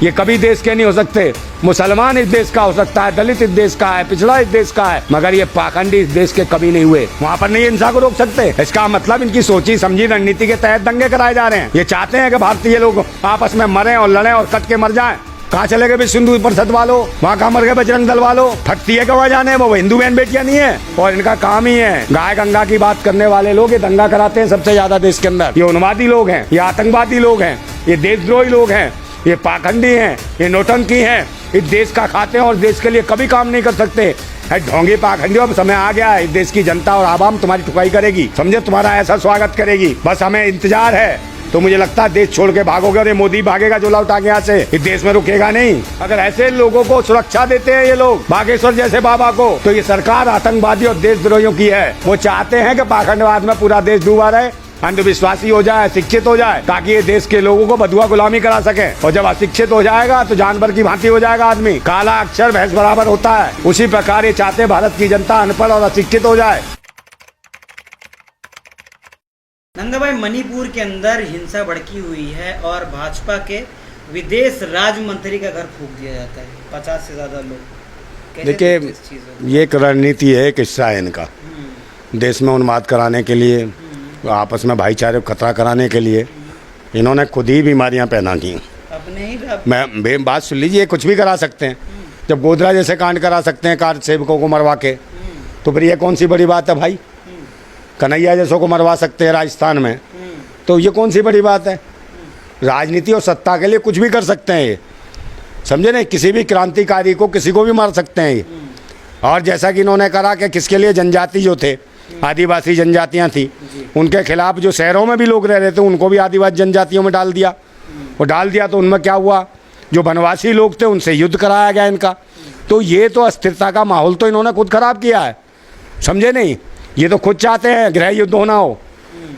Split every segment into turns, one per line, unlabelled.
ये कभी देश के नहीं हो सकते। मुसलमान इस देश का हो सकता है, दलित इस देश का है, पिछड़ा इस देश का है, मगर ये पाखंडी इस देश के कभी नहीं हुए। वहाँ पर नहीं इंसान को रोक सकते। इसका मतलब इनकी सोची समझी रणनीति के तहत दंगे कराए जा रहे हैं। ये चाहते हैं कि भारतीय लोग आपस में मरें और लड़ें और कट के मर जाएं। कहाँ चले गए सिंधु परिषद वालों, वहाँ कहाँ मर गए बजरंग दल वालों। फटती है वहाँ जाने, वो हिंदू बहन बेटियां नहीं है और इनका काम ही है गाय गंगा की बात करने वाले लोग ये दंगा कराते हैं सबसे ज्यादा देश के अंदर। ये उन्मादी लोग हैं, ये आतंकवादी लोग हैं, ये देशद्रोही लोग हैं, ये पाखंडी हैं, ये नौटंकी हैं। इस देश का खाते हैं और देश के लिए कभी काम नहीं कर सकते। ढोंगे पाखंडी, अब समय आ गया है। देश की जनता और आवाम तुम्हारी ठुकाई करेगी, समझे, तुम्हारा ऐसा स्वागत करेगी। बस हमें इंतजार है। तो मुझे लगता है देश छोड़ के भागोगे और ये मोदी भागेगा जो लौटा के यहाँ से, इस देश में रुकेगा नहीं। अगर ऐसे लोगों को सुरक्षा देते हैं ये लोग, बागेश्वर जैसे बाबा को, तो ये सरकार आतंकवादी और देशद्रोहियों की है। वो चाहते हैं कि पाखंडवाद में पूरा देश डूबा रहे, अंधविश्वासी हो जाए, शिक्षित हो जाए, ताकि ये देश के लोगों को बदुआ गुलामी करा सके। और जब अशिक्षित हो जाएगा तो जानवर की भांति हो जाएगा आदमी। काला अक्षर भैंस बराबर होता है, उसी प्रकार ये चाहते हैं भारत की जनता अनपढ़ और अशिक्षित हो जाए।
नंगा भाई, मणिपुर के अंदर हिंसा भड़की हुई है और भाजपा के विदेश राज्य मंत्री का घर फूंक दिया जाता है, 50 से ज्यादा लोग।
देखिए, ये एक रणनीति है, एक हिस्सा है इनका, देश में उन्माद कराने के लिए, आपस में भाईचारे को खतरा कराने के लिए इन्होंने खुद ही बीमारियां पैदा की।
अपने ही
मैं बात सुन लीजिए, कुछ भी करा सकते हैं। जब गोधरा जैसे कांड करा सकते हैं कार सेवकों को मरवा के, तो फिर ये कौन सी बड़ी बात है भाई। कन्हैया जैसों को मरवा सकते हैं राजस्थान में, तो ये कौन सी बड़ी बात है। राजनीति और सत्ता के लिए कुछ भी कर सकते हैं ये, समझे नहीं। किसी भी क्रांतिकारी को, किसी को भी मार सकते हैं ये। और जैसा कि इन्होंने करा कि किसके लिए, जनजाति जो थे, आदिवासी जनजातियां थी, उनके खिलाफ जो शहरों में भी लोग रह रहे थे उनको भी आदिवासी जनजातियों में डाल दिया। और डाल दिया तो उनमें क्या हुआ, जो वनवासी लोग थे उनसे युद्ध कराया गया इनका। तो ये तो अस्थिरता का माहौल तो इन्होंने खुद खराब किया है, समझे नहीं। ये तो खुद चाहते हैं गृह युद्ध होना हो,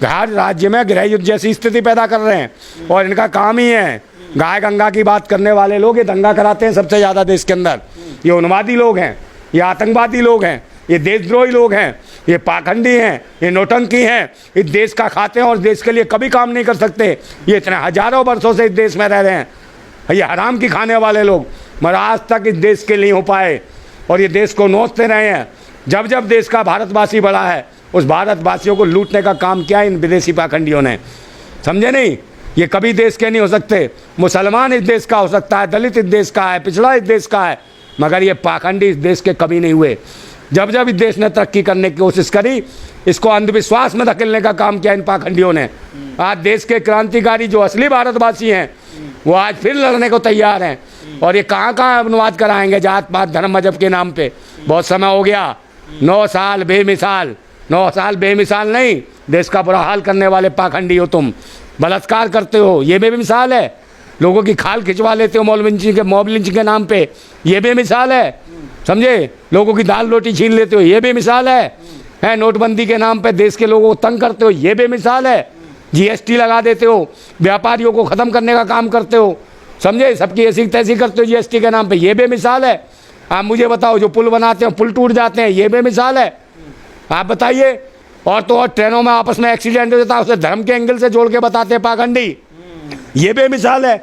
हर राज्य में गृह युद्ध जैसी स्थिति पैदा कर रहे हैं। और इनका काम ही है, गाय गंगा की बात करने वाले लोग ये दंगा कराते हैं सबसे ज़्यादा देश के अंदर। ये उन्मादी लोग हैं, ये आतंकवादी लोग हैं, ये देशद्रोही लोग हैं, ये पाखंडी हैं, ये नौटंकी हैं। इस देश का खाते हैं और देश के लिए कभी काम नहीं कर सकते। ये इतने हजारों वर्षों से इस देश में रह रहे हैं, ये हराम की खाने वाले लोग, मगर आज तक इस देश के नहीं हो पाए और ये देश को नोचते रहे हैं। जब जब देश का भारतवासी बढ़ा है, उस भारतवासियों को लूटने का काम किया इन विदेशी पाखंडियों ने, समझे नहीं। ये कभी देश के नहीं हो सकते। मुसलमान इस देश का हो सकता है, दलित इस देश का है, पिछड़ा इस देश का है, मगर ये पाखंडी इस देश के कभी नहीं हुए। जब जब इस देश ने तरक्की करने की कोशिश करी, इसको अंधविश्वास में धकेलने का काम किया इन पाखंडियों ने। आज देश के क्रांतिकारी जो असली भारतवासी हैं वो आज फिर लड़ने को तैयार हैं। और ये कहाँ कहाँ अनुवाद कराएंगे जात पात धर्म मजहब के नाम पे। बहुत समय हो गया, 9 साल बेमिसाल, 9 साल बेमिसाल नहीं, देश का बुरा हाल करने वाले पाखंडी हो तुम। बलात्कार करते हो, ये बेमिसाल है। लोगों की खाल खिंचवा लेते हो मॉब लिंचिंग के नाम पे, ये बेमिसाल है, समझे। लोगों की दाल रोटी छीन लेते हो, ये बेमिसाल है। नोटबंदी के नाम पे देश के लोगों को तंग करते हो, ये बेमिसाल है। जीएसटी लगा देते हो, व्यापारियों को ख़त्म करने का काम करते हो, समझे। सबकी ऐसी तैसी करते हो जीएसटी के नाम पे, ये बेमिसाल है। आप मुझे बताओ, जो पुल बनाते हैं पुल टूट जाते हैं, ये बेमिसाल है। आप बताइए। और तो और ट्रेनों में आपस में एक्सीडेंट हो जाता है, उसे धर्म के एंगल से जोड़ के बताते हैं पाखंडी, ये बेमिसाल है।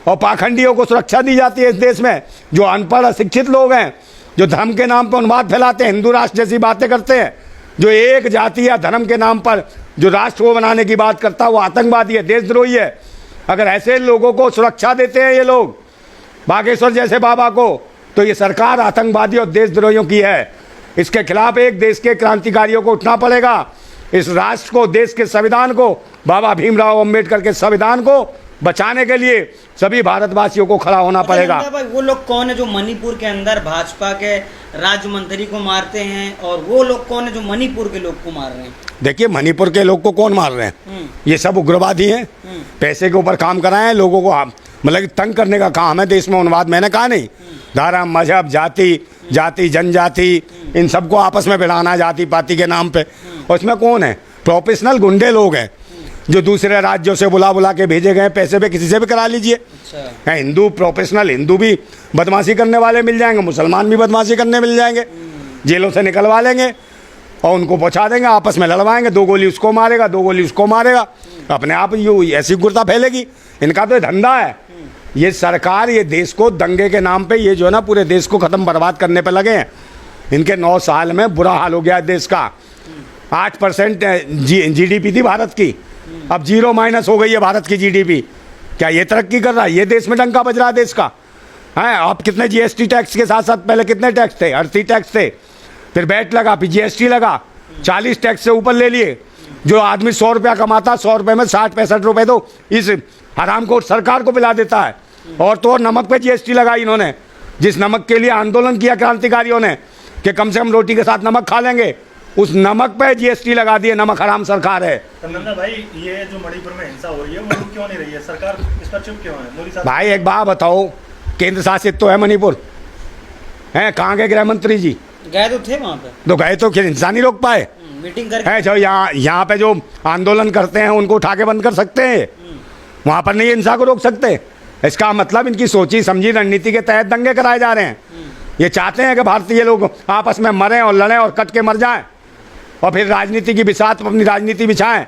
और पाखंडियों को सुरक्षा दी जाती है इस देश में। जो अनपढ़ अशिक्षित लोग हैं, जो धर्म के नाम पर उन्माद फैलाते हैं, हिंदू राष्ट्र जैसी बातें करते हैं, जो एक जाति या धर्म के नाम पर जो राष्ट्र को बनाने की बात करता है, वो आतंकवादी है, देशद्रोही है। अगर ऐसे लोगों को सुरक्षा देते हैं ये लोग, बागेश्वर जैसे बाबा को, तो ये सरकार आतंकवादी और देशद्रोहियों की है। इसके खिलाफ एक देश के क्रांतिकारियों को उठना पड़ेगा। इस राष्ट्र को, देश के संविधान को, बाबा भीमराव अंबेडकर के संविधान को बचाने के लिए सभी भारतवासियों को खड़ा होना पड़ेगा।
भाई, वो लोग कौन है जो मणिपुर के अंदर भाजपा के राज्य मंत्री को मारते हैं, और वो लोग कौन है जो मणिपुर के लोग को मार रहे हैं?
देखिए, मणिपुर के लोग को कौन मार रहे हैं? ये सब उग्रवादी हैं, पैसे के ऊपर काम कराए हैं लोगों को, मतलब तंग करने का काम है देश में उन्माद। मैंने कहा नहीं, धर्म मजहब जाति जनजाति इन सबको आपस में भिड़ाना जाति पाति के नाम पे। और इसमें कौन है? प्रोफेशनल गुंडे लोग हैं जो दूसरे राज्यों से बुला के भेजे गए, पैसे पे किसी से भी करा लीजिए। अच्छा। हिंदू प्रोफेशनल हिंदू भी बदमाशी करने वाले मिल जाएंगे, मुसलमान भी बदमाशी करने मिल जाएंगे, जेलों से निकलवा लेंगे और उनको पहुंचा देंगे, आपस में लड़वाएंगे, 2 गोली उसको मारेगा 2 गोली उसको मारेगा, अपने आप ये ऐसी गुर्दा फैलेगी। इनका तो धंधा है, ये सरकार ये देश को दंगे के नाम पे ये जो है ना पूरे देश को ख़त्म बर्बाद करने पे लगे हैं। इनके 9 साल में बुरा हाल हो गया है देश का। 8% GDP थी भारत की, अब 0- हो गई है भारत की GDP। क्या ये तरक्की कर रहा है? ये देश में डंका बज रहा है देश का है। अब कितने GST टैक्स के साथ साथ पहले कितने टैक्स थे? 38 टैक्स थे, फिर वैट लगा, फिर GST लगा, 40 टैक्स से ऊपर ले लिए। जो आदमी 100 रुपया कमाता, 100 रुपये में 60-65 रुपये तो इस हराम को सरकार को पिला देता है। और तो और नमक पे GST लगाई इन्होंने, जिस नमक के लिए आंदोलन किया क्रांतिकारियों ने कि कम से कम रोटी के साथ नमक खा लेंगे, उस नमक पे GST लगा दिए। नमक हराम सरकार है।
नंदा भाई, ये जो मणिपुर में हिंसा हो रही है वो रुक क्यों नहीं रही है? सरकार इस पर चुप क्यों है? मोदी साहब
भाई एक बात बताओ, केंद्र शासित तो है मणिपुर, है? कहाँ गए गृह मंत्री जी?
गए तो थे वहाँ पे,
तो गए तो फिर हिंसा नहीं रोक पाए
मीटिंग करके।
है? जो यहाँ पे जो आंदोलन करते हैं उनको उठा के बंद कर सकते हैं, वहाँ पर नहीं हिंसा को रोक सकते। इसका मतलब इनकी सोची समझी रणनीति के तहत दंगे कराए जा रहे हैं। ये चाहते हैं कि भारतीय लोग आपस में मरें और लड़ें और कट के मर जाएं, और फिर राजनीति की बिसात अपनी राजनीति बिछाएं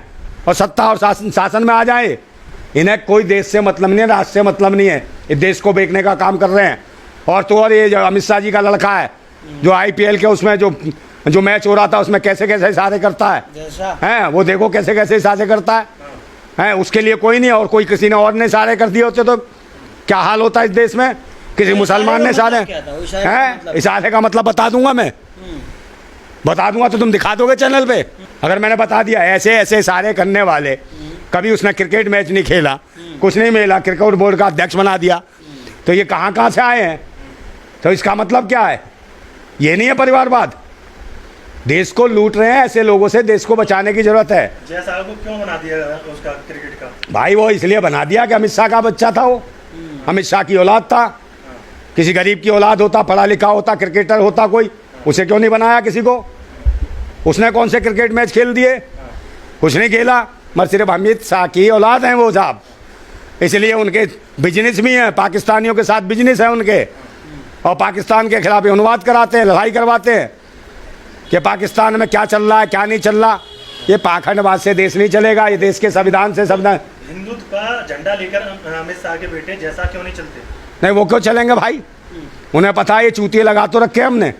और सत्ता और शासन में आ जाए। इन्हें कोई देश से मतलब नहीं है, राष्ट्र से मतलब नहीं है। ये देश को बेचने का काम कर रहे हैं। और तो और ये जो अमित शाह जी का लड़का है, जो IPL के उसमें जो मैच हो रहा था उसमें कैसे कैसे इशारे करता है, वो देखो कैसे कैसे इशारे करता है। उसके लिए कोई नहीं, और कोई किसी ने और ने इशारे कर दिए होते तो क्या हाल होता है इस देश में? किसी मुसलमान ने इशारे हैं? इशारे का मतलब बता दूंगा मैं, बता दूंगा तो तुम दिखा दोगे चैनल पे? अगर मैंने बता दिया ऐसे ऐसे इशारे करने वाले, कभी उसने क्रिकेट मैच नहीं खेला, कुछ नहीं मिला, क्रिकेट बोर्ड का अध्यक्ष बना दिया, तो ये कहाँ से आए हैं? तो इसका मतलब क्या है? ये नहीं है परिवारवाद। देश को लूट रहे हैं, ऐसे लोगों से देश को बचाने की जरूरत है।
जयसवाल को क्यों बना दिया उसका क्रिकेट का?
भाई वो इसलिए बना दिया कि अमित शाह का बच्चा था, वो अमित शाह की औलाद था। किसी गरीब की औलाद होता, पढ़ा लिखा होता, क्रिकेटर होता कोई, उसे क्यों नहीं बनाया किसी को? उसने कौन से क्रिकेट मैच खेल दिए? कुछ नहीं खेला, मगर सिर्फ अमित शाह की औलाद हैं वो साहब। इसलिए उनके बिजनेस भी हैं, पाकिस्तानियों के साथ बिजनेस है उनके, और पाकिस्तान के खिलाफ अनुवाद कराते हैं, लड़ाई करवाते हैं कि पाकिस्तान में क्या चल रहा है क्या नहीं चल रहा। ये पाखंडवाद से देश नहीं चलेगा, ये देश के संविधान से संविधान।
हिंदुत्व का झंडा लेकर अमित शाह के बेटे जैसा क्यों नहीं चलते?
नहीं, वो क्यों चलेंगे भाई? उन्हें पता है ये चूतिया लगा तो रखे हमने।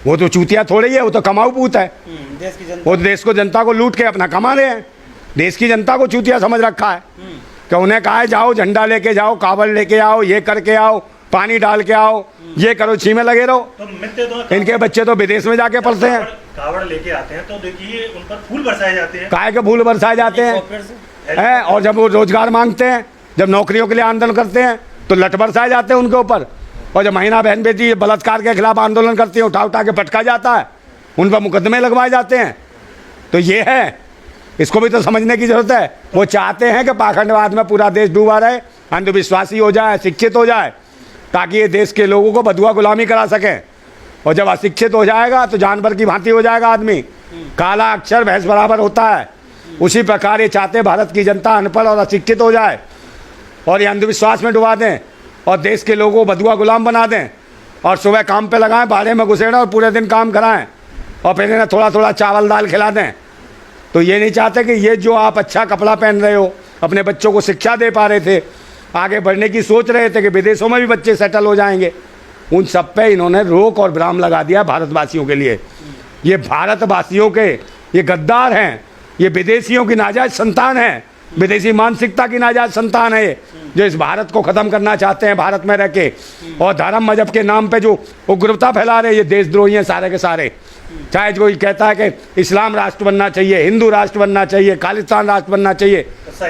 वो तो चूतिया थोड़ी है, वो तो कमाऊ पूत है।
देश की जनता,
वो देश को जनता को लूट के अपना कमा रहे हैं। देश की जनता को चूतिया समझ रखा है कि उन्हें कहा है जाओ झंडा लेके जाओ, कावड़ लेके आओ, ये करके आओ, पानी डाल के आओ, ये करो, छीमे लगे रहो।
तो मिलते तो
इनके बच्चे तो विदेश में जाके पढ़ते हैं।
कावड़ लेके आते हैं तो देखिए उन पर फूल बरसाए जाते हैं।
काहे के फूल बरसाए जाते हैं? और जब वो रोजगार मांगते हैं, जब नौकरियों के लिए आंदोलन करते हैं तो लठ बरसाए जाते हैं उनके ऊपर। और जब महीना बहन बेटी बलात्कार के खिलाफ आंदोलन करती है, उठा उठा के पटका जाता है, उन पर मुकदमे लगवाए जाते हैं। तो ये है, इसको भी तो समझने की जरूरत है। वो चाहते हैं कि पाखंडवाद में पूरा देश डूबा रहे, अंधविश्वासी हो जाए, शिक्षित हो जाए, ताकि ये देश के लोगों को बदुआ गुलामी करा सकें। और जब अशिक्षित हो जाएगा तो जानवर की भांति हो जाएगा आदमी, काला अक्षर भैंस बराबर होता है। उसी प्रकार ये चाहते भारत की जनता अनपढ़ और अशिक्षित हो जाए और ये अंधविश्वास में डुबा दें और देश के लोगों को बदुआ गुलाम बना दें, और सुबह काम पे लगाएं, बाड़े में घुसेड़ें और पूरे दिन काम कराएं, और फिर इन्हें थोड़ा थोड़ा चावल दाल खिला दें। तो ये नहीं चाहते कि ये जो आप अच्छा कपड़ा पहन रहे हो, अपने बच्चों को शिक्षा दे पा रहे थे, आगे बढ़ने की सोच रहे थे कि विदेशों में भी बच्चे सेटल हो जाएंगे, उन सब पे इन्होंने रोक और विराम लगा दिया भारतवासियों के लिए। ये भारतवासियों के ये गद्दार हैं, ये विदेशियों की नाजायज संतान है, विदेशी मानसिकता की नाजायज संतान है, जो इस भारत को ख़त्म करना चाहते हैं भारत में रह के, और धर्म मजहब के नाम पे जो उग्रता फैला रहे, ये देशद्रोही हैं सारे के सारे। चाहे कोई कहता है कि इस्लाम राष्ट्र बनना चाहिए, हिंदू राष्ट्र बनना चाहिए, खालिस्तान राष्ट्र बनना चाहिए,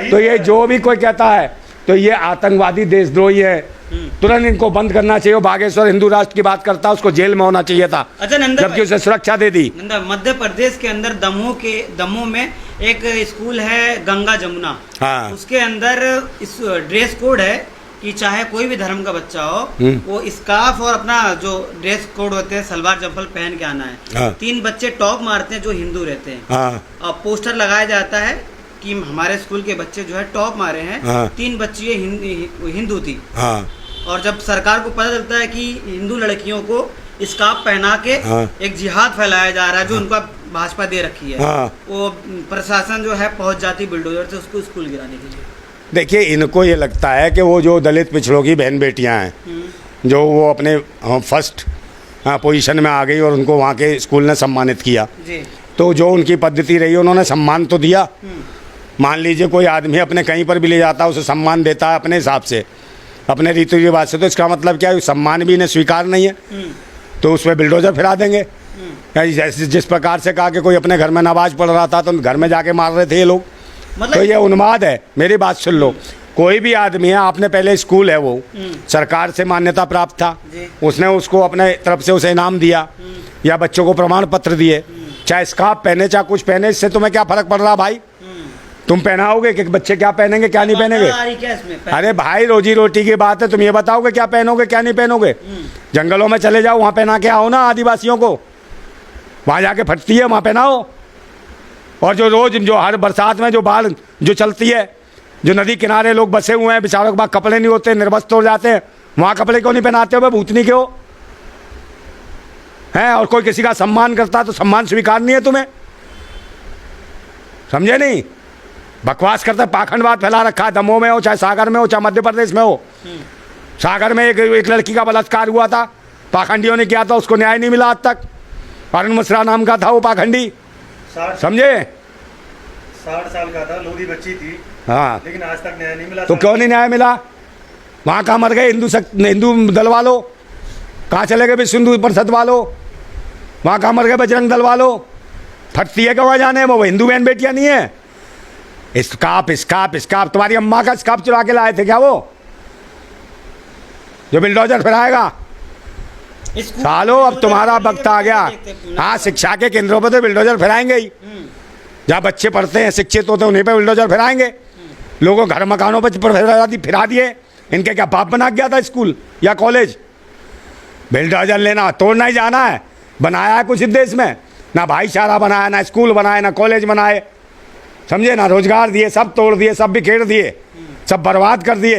तो ये जो भी कोई कहता है तो ये आतंकवादी देशद्रोही है। तुरंत इनको बंद करना चाहिए। बागेश्वर हिंदू राष्ट्र की बात करता है, उसको जेल में होना चाहिए था,
अच्छा नंदा,
जबकि उसे सुरक्षा दे दी।
नंदा, मध्य प्रदेश के अंदर दमोह में एक स्कूल है गंगा जमुना,
हाँ।
उसके अंदर इस ड्रेस कोड है कि चाहे कोई भी धर्म का बच्चा हो, वो स्कार्फ और अपना जो ड्रेस कोड होते हैं सलवार जम्पल पहन के आना है।
हाँ।
3 बच्चे टॉप मारते हैं जो हिंदू रहते हैं,
हाँ।
और पोस्टर लगाया जाता है कि हमारे स्कूल के बच्चे जो है टॉप मारे हैं।
हाँ।
3 बच्ची हिंदू थी,
हाँ।
और जब सरकार को पता चलता है कि हिंदू लड़कियों को स्कार्फ पहना के
हाँ।
एक जिहाद फैलाया जा रहा है जो उनका भाजपा दे रखी है,
हाँ।
वो प्रशासन जो है पहुंच जाती बुलडोजर से उसको स्कूल गिराने के लिए।
देखिए, इनको ये लगता है कि वो जो दलित पिछड़ों की बहन बेटियां हैं, जो वो अपने फर्स्ट पोजीशन में आ गई और उनको वहाँ के स्कूल ने सम्मानित किया,
जी।
तो जो उनकी पद्धति रही उन्होंने सम्मान तो दिया। मान लीजिए कोई आदमी अपने कहीं पर भी ले जाता है, उसे सम्मान देता है अपने हिसाब से, अपने रीति रिवाज से, तो इसका मतलब क्या है, सम्मान भी इन्हें स्वीकार नहीं है, तो उसमें बिल्डोजर फिरा देंगे। जैसे जिस प्रकार से कहा कि कोई अपने घर में नमाज पढ़ रहा था तो घर में जाके मार रहे थे ये लोग,
मतलब
तो ये उन्माद है। मेरी बात सुन लो, कोई भी आदमी है, आपने पहले स्कूल है वो सरकार से मान्यता प्राप्त था, उसने उसको अपने तरफ से उसे इनाम दिया या बच्चों को प्रमाण पत्र दिए, चाहे स्कार्फ पहने चाहे कुछ पहने, इससे तुम्हें क्या फर्क पड़ रहा भाई? तुम पहनाओगे कि बच्चे क्या पहनेंगे क्या नहीं पहनेंगे?
क्या इसमें?
अरे भाई, रोजी रोटी की बात है, तुम ये बताओगे क्या पहनोगे क्या नहीं पहनोगे? जंगलों में चले जाओ, वहाँ पहना के आओ ना आदिवासियों को, वहाँ जाके फटती है, वहाँ पहनाओ। और जो रोज जो हर बरसात में जो बाढ़ जो चलती है, जो नदी किनारे लोग बसे हुए हैं, बेचारों के पास कपड़े नहीं होते, निर्वस्त्र हो जाते हैं, वहाँ कपड़े क्यों नहीं पहनाते हो? भूतनी के हो हैं? और कोई किसी का सम्मान करता है तो सम्मान स्वीकार नहीं है तुम्हें, समझे नहीं? बकवास करता, पाखंडवाद फैला रखा है, दमोह में हो चाहे सागर में हो चाहे मध्य प्रदेश में हो। सागर में एक लड़की का बलात्कार हुआ था, पाखंडियों ने किया था, उसको न्याय नहीं मिला आज तक। अरुण मिश्रा नाम का था वो पाखंडी, समझे?
60 साल का था, लोधी बच्ची थी,
हाँ,
लेकिन आज तक न्याय नहीं मिला।
तो क्यों नहीं न्याय मिला? वहाँ कहाँ मर गए हिंदू दल वालों? कहाँ चले गए विश्व हिंदू परिषद वालों? वहाँ कहाँ मर गए बजरंग दल वालों? फटती है कहाँ जाने, वो हिंदू बहन बेटियाँ नहीं है। स्कार्फ स्कार्फ स्कार्फ, तुम्हारी अम्मा का स्कार्फ चुरा के लाए थे क्या वो, जो बिल्डोजर फिराएगा? सालो, अब तुम्हारा वक्त आ गया। हाँ, शिक्षा के केंद्रों पर तो बिल्डोजर फिराएंगे ही, जहाँ बच्चे पढ़ते हैं शिक्षित होते हैं उन्हीं पर बिल्डोजर फिराएंगे। लोगों घर मकानों पर फिरा दिए, इनके क्या बाप बना गया था स्कूल या कॉलेज? बिल्डोजर लेना, तोड़ना ही जाना है। बनाया है कुछ इस देश में? ना भाईचारा बनाया, ना स्कूल बनाए, ना कॉलेज बनाए, समझे ना? रोजगार दिए, सब तोड़ दिए, सब बिखेर दिए, सब बर्बाद कर दिए।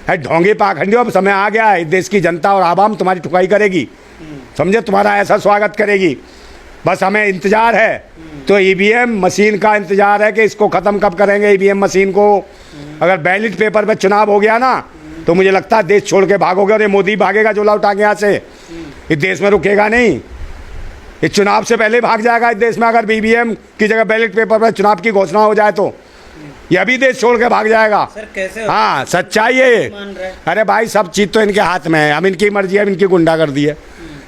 है ढोंगे पाखंडियों, अब समय आ गया है, देश की जनता और आवाम तुम्हारी ठुकाई करेगी, समझे? तुम्हारा ऐसा स्वागत करेगी। बस हमें इंतजार है, तो ईवीएम मशीन का इंतजार है कि इसको ख़त्म कब करेंगे ईवीएम मशीन को। अगर बैलेट पेपर पे चुनाव हो गया ना, तो मुझे लगता है देश छोड़ के भागोगे, और ये मोदी भागेगा झोला उठा के यहाँ से, इस देश में रुकेगा नहीं। इस चुनाव से पहले भाग जाएगा इस देश में, अगर ईवीएम की जगह बैलेट पेपर पर चुनाव की घोषणा हो जाए तो ये अभी देश छोड़ के भाग जाएगा।
सर कैसे?
हाँ, सच्चाई है। अरे भाई, सब चीज़ तो इनके हाथ में है, अब इनकी मर्जी है, इनकी गुंडागर्दी है।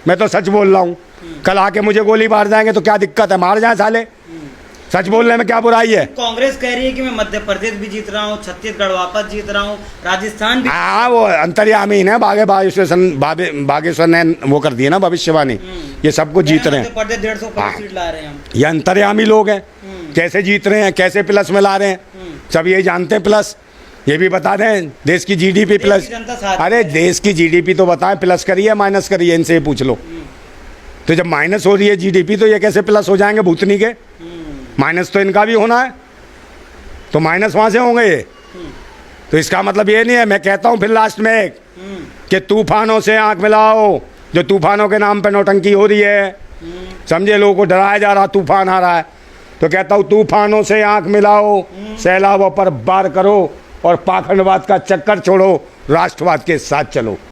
मैं तो सच बोल रहा हूँ, कल आके मुझे गोली मार जाएंगे तो क्या दिक्कत है, मार जाए साले, सच बोलने में क्या बुराई है?
कांग्रेस कह रही है कि मैं मध्य प्रदेश भी जीत रहा हूँ, छत्तीसगढ़ वापस जीत रहा हूँ, राजस्थान भी।
हाँ, वो अंतर्यामी है, बागेश्वर ने वो कर दिए ना भविष्यवाणी, ये सब कुछ जीत रहे हैं।
मध्य प्रदेश 150 सीट ला रहे हैं हम।
ये अंतर्यामी लोग हैं, कैसे जीत रहे हैं, कैसे प्लस में ला रहे हैं, सब यही जानते हैं। प्लस ये भी बता दें, देश की जीडीपी प्लस, अरे देश की जीडीपी तो बताएं, प्लस करिए या माइनस करिए, इनसे ये पूछ लो। तो जब माइनस हो रही है जीडीपी, तो ये कैसे प्लस हो जाएंगे भूतनी के? माइनस तो इनका भी होना है, तो माइनस वहाँ से होंगे ये। तो इसका मतलब ये नहीं है, मैं कहता हूँ फिर लास्ट में एक, कि तूफानों से आंख मिलाओ, जो तूफानों के नाम पे नौटंकी हो रही है, समझे? लोगों को डराया जा रहा, तूफान आ रहा है, तो कहता हूँ तूफानों से आंख मिलाओ, सैलाबों पर वार करो, और पाखंडवाद का चक्कर छोड़ो, राष्ट्रवाद के साथ चलो।